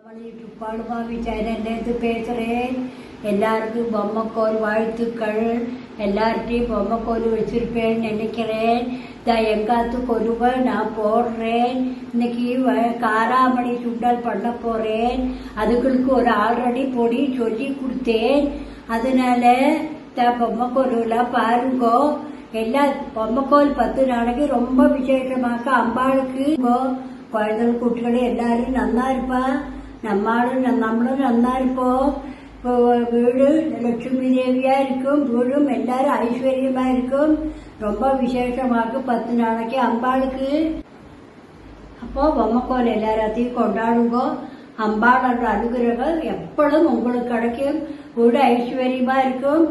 துப்பாடுமாவி சேனல்லேருந்து பேசுகிறேன். எல்லாருக்கும் பொம்மைக்கோல் வாழ்த்துக்கள். எல்லார்ட்டையும் பொம்மைக்கோல் வச்சிருப்பேன்னு நினைக்கிறேன். எங்காத்து கொலுவை நான் போடுறேன். இன்னைக்கு காராமணி சுண்டல் பண்ண போகிறேன். அதுகளுக்கு ஒரு ஆல்ரெடி பொடி சொல்லி கொடுத்தேன். அதனால பொம்மைக்கோலுலாம் பாருங்கோ. எல்லா பொம்மைக்கோல் 10 நாளைக்கு ரொம்ப விசேஷமாக அம்பாளுக்கு குழந்தைகள் குட்டிகளை எல்லாரும் நல்லா இருப்பா. நம்மளும் நல்லா இருப்போம். வீடு லட்சுமி தேவியா இருக்கும். வீடும் எல்லாரும் ஐஸ்வர்யமா இருக்கும். ரொம்ப விசேஷமாக 10 நாளைக்கு அம்பாளுக்கு. அப்போ பொம்மைக்கோல் எல்லாத்தையும் கொண்டாடுங்கோ. அம்பாளோட அனுகிரகம் எப்பொழுதும் உங்களுக்கு கிடைக்கும். வீடு ஐஸ்வர்யமா இருக்கும்.